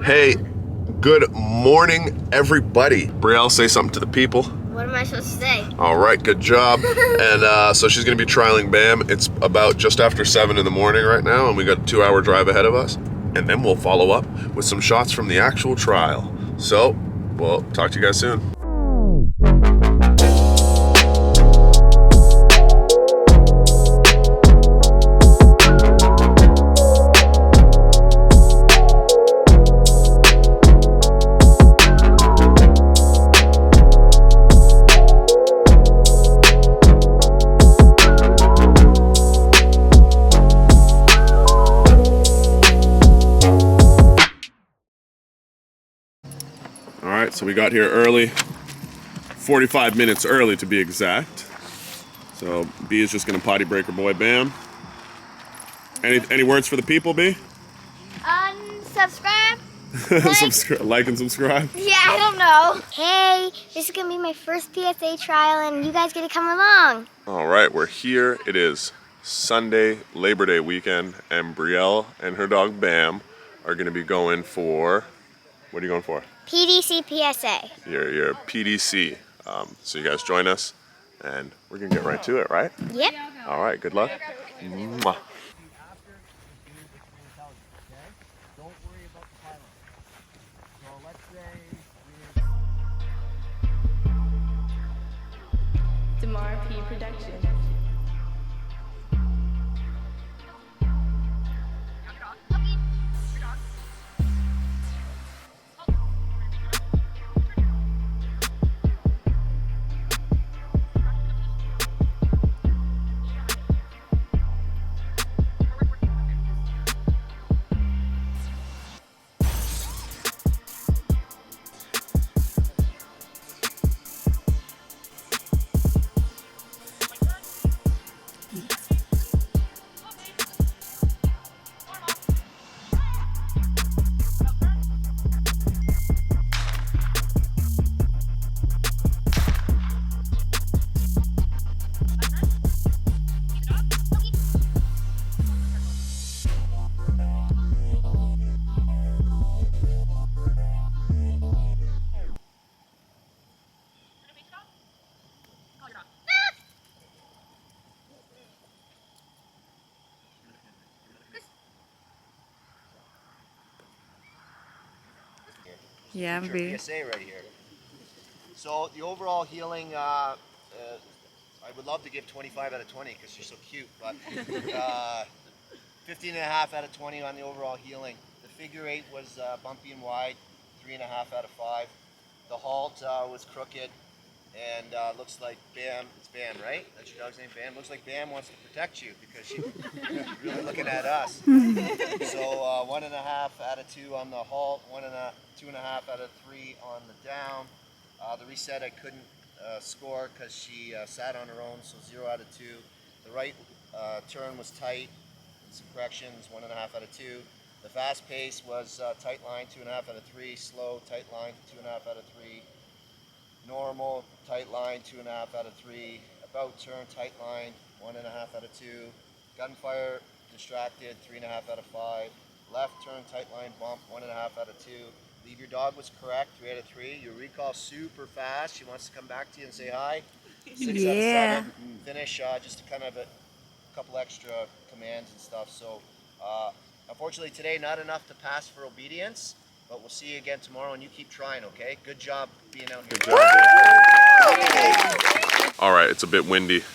Hey, good morning, everybody. Brielle, say something to the people. What am I supposed to say? All right, good job. And so she's going to be trialing BAM. It's about just after 7 in the morning right now, and we got a 2-hour drive ahead of us. And then we'll follow up with some shots from the actual trial. So, we'll talk to you guys soon. So we got here early, 45 minutes early to be exact. So B is just gonna potty break her boy BAM. Any words for the people, B? Subscribe. Like and subscribe. Yeah, I don't know. Hey, this is gonna be my first PSA trial, and you guys get to come along. All right, we're here. It is Sunday, Labor Day weekend, and Brielle and her dog BAM are gonna be going for. What are you going for? PDC PSA. Your PDC. So you guys join us, and we're gonna get right to it, right? Yep. All right, good luck. Mwah. Damar P. Production. Yeah, your PSA right here. So the overall healing, I would love to give 25 out of 20 because she's so cute, but 15 and a half out of 20 on the overall healing. The figure 8 was bumpy and wide, 3.5 out of 5. The halt was crooked, and looks like BAM, it's BAM, right? That's your dog's name, BAM? Looks like BAM wants to protect you because she's really looking at us. So 1.5 out of 2 on the halt, 2.5 out of 3 on the down. The reset I couldn't score because she sat on her own, so 0 out of 2. The right turn was tight, some corrections, 1.5 out of 2. The fast pace was tight line, 2.5 out of 3. Slow, tight line, 2.5 out of 3. Normal, tight line, 2.5 out of 3. About turn, tight line, 1.5 out of 2. Gunfire, distracted, 3.5 out of 5. Left turn, tight line, bump, 1.5 out of 2. Leave your dog was correct, 3 out of 3. Your recall super fast. She wants to come back to you and say hi. 6 out of 7. Finish just kind of a couple extra commands and stuff. So unfortunately today not enough to pass for obedience. But we'll see you again tomorrow, and you keep trying, okay? Good job being out here. Good job. All right, it's a bit windy,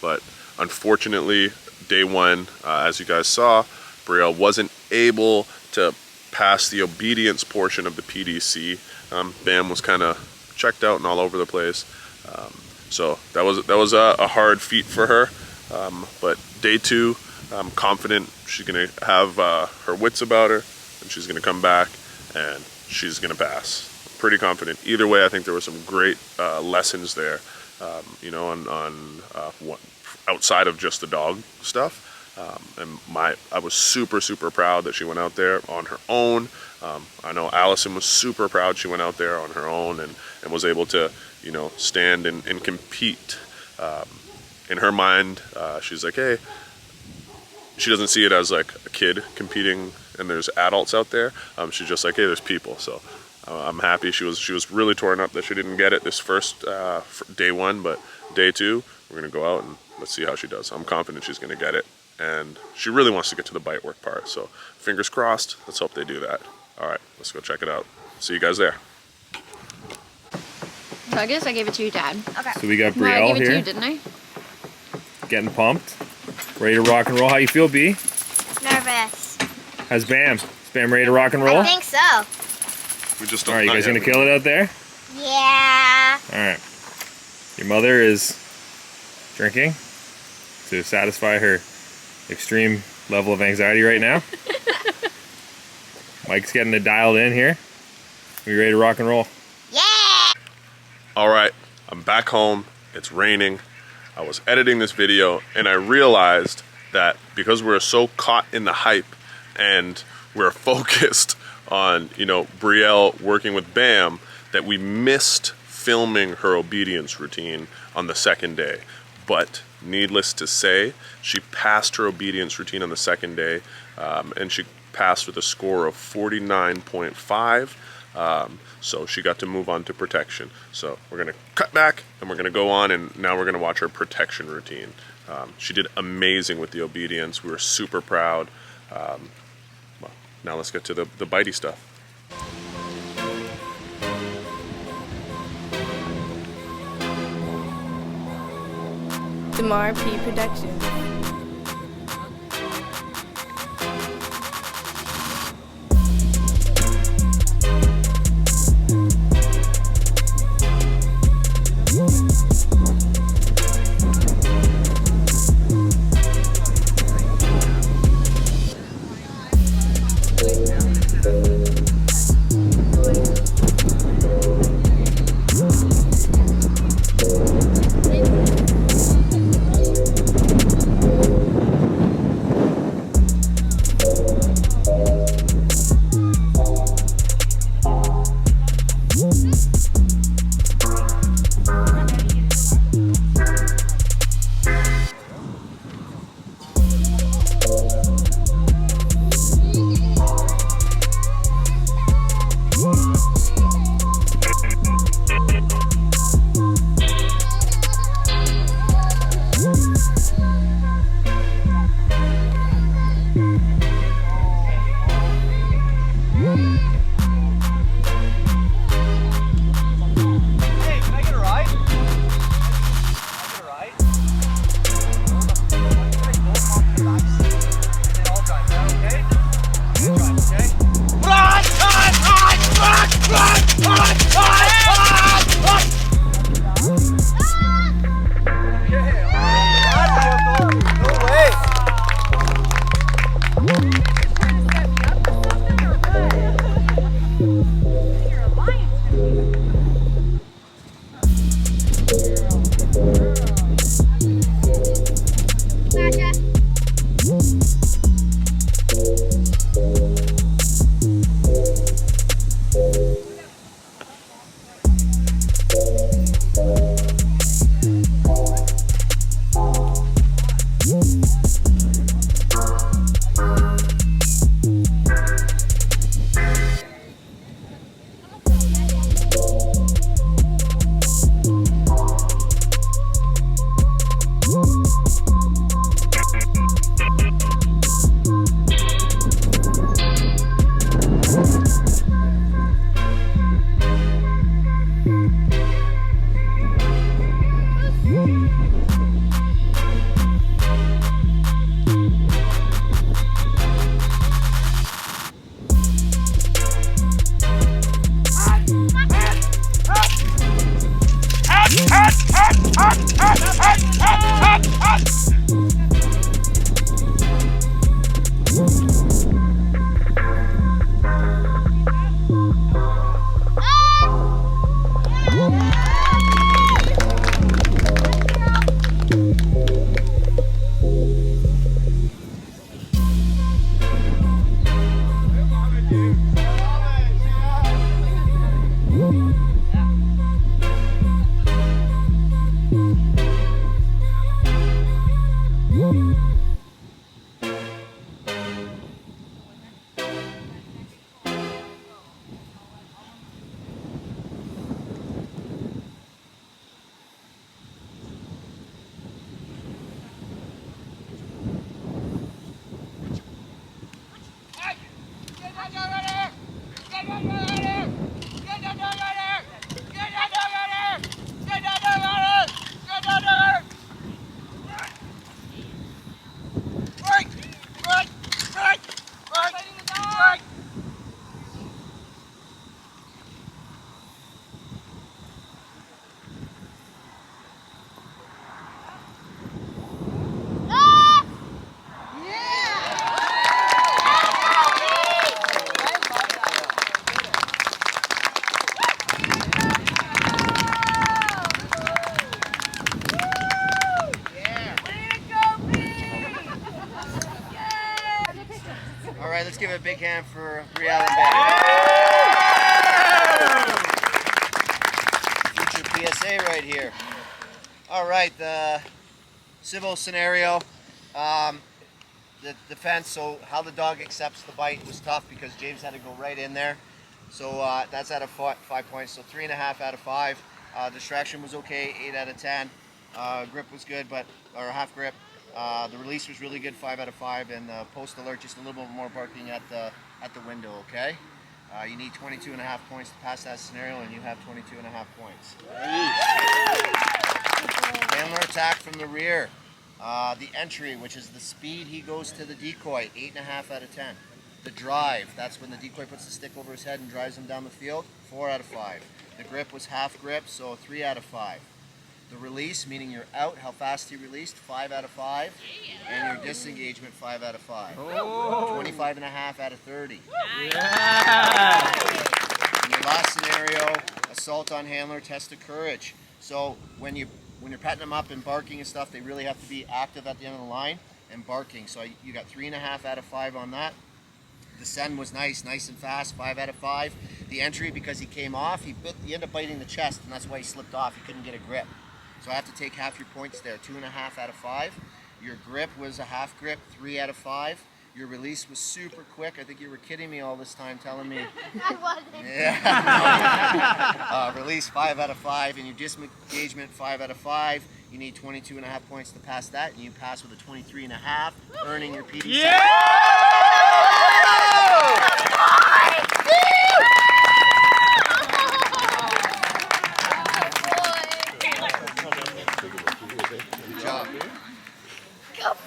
but unfortunately, day 1, as you guys saw, Brielle wasn't able to pass the obedience portion of the PDC. BAM was kind of checked out and all over the place. So that was a hard feat for her. But day 2, I'm confident she's gonna have her wits about her, and she's gonna come back and she's gonna pass. I'm pretty confident. Either way, I think there were some great lessons there, you know, on what, outside of just the dog stuff. And I was super proud that she went out there on her own. I know Allison was super proud she went out there on her own and was able to, you know, stand and compete. In her mind, she's like, hey, she doesn't see it as like a kid competing and there's adults out there, she's just like, hey, there's people. So I'm happy. She was really torn up that she didn't get it this first day one, but day two, we're gonna go out and let's see how she does. I'm confident she's gonna get it, and she really wants to get to the bite work part. So fingers crossed. Let's hope they do that. All right, let's go check it out. See you guys there. So I guess I gave it to you, Dad. Okay. So we got No, I Brielle gave it to here, you, didn't I? getting pumped, ready to rock and roll. How you feel, B? Nervous. How's Bam? Is Bam ready to rock and roll? I think so. We just All right, you guys gonna kill it out there? Yeah. All right. Your mother is drinking to satisfy her extreme level of anxiety right now. Mike's getting it dialed in here. We ready to rock and roll? Yeah. All right, I'm back home. It's raining. I was editing this video and I realized that because we're so caught in the hype and we're focused on, you know, Brielle working with Bam, that we missed filming her obedience routine on the second day. But needless to say, she passed her obedience routine on the second day, and she passed with a score of 49.5. So she got to move on to protection. So we're gonna cut back and we're gonna go on, and now we're gonna watch her protection routine. She did amazing with the obedience. We were super proud. Well, now let's get to the bitey stuff. Damar P Productions. All right, let's give it a big hand for Brielle and Ben. Future PSA right here. All right, the civil scenario, the defense, so how the dog accepts the bite was tough because James had to go right in there. So that's out of 5 points, so 3.5 out of 5. Distraction was okay, 8 out of 10. Grip was good, or half grip. The release was really good, 5 out of 5, and the post alert just a little bit more barking at the window. Okay, you need 22.5 points to pass that scenario, and you have 22.5 points. Handler attack from the rear. The entry, which is the speed he goes to the decoy, 8.5 out of 10. The drive, that's when the decoy puts the stick over his head and drives him down the field, 4 out of 5. The grip was half grip, so 3 out of 5. The release, meaning you're out, how fast he released, 5 out of 5. And your disengagement, 5 out of 5. 25.5 out of 30. Yeah. In your last scenario, assault on handler, test of courage. So when you're petting them up and barking and stuff, they really have to be active at the end of the line and barking. So you got 3.5 out of 5 on that. The send was nice and fast, 5 out of 5. The entry, because he came off, he ended up biting the chest, and that's why he slipped off. He couldn't get a grip. So I have to take half your points there, 2.5 out of 5. Your grip was a half grip, 3 out of 5. Your release was super quick. I think you were kidding me all this time, telling me. I wasn't. Yeah. Release, 5 out of 5, and your disengagement, 5 out of 5. You need 22.5 points to pass that, and you pass with a 23.5, earning your PDC. Yeah! Good job. Good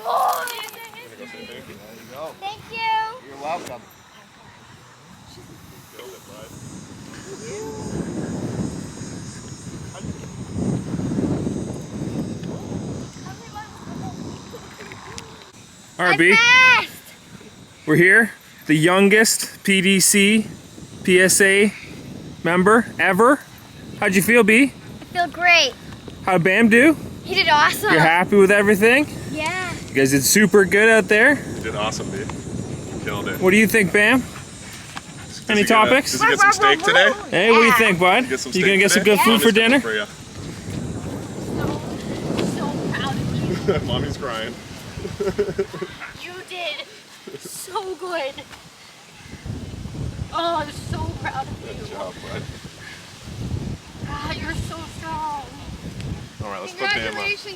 boy. There you go. Thank you. You're welcome. All right, B. We're here. The youngest PDC PSA member ever. How'd you feel, B? I feel great. How'd Bam do? He did awesome. You're happy with everything? Yeah. You guys did super good out there. You did awesome, dude. Killed it. What do you think, Bam? Any topics? Did you get some steak today? Hey, what do you think, bud? Get some You gonna steak get some today? good food for dinner? For you. So proud of you. Mommy's crying. You did so good. Oh, I'm so proud of you. Good job, bud. God, you're so strong. All right, let's put Bam up.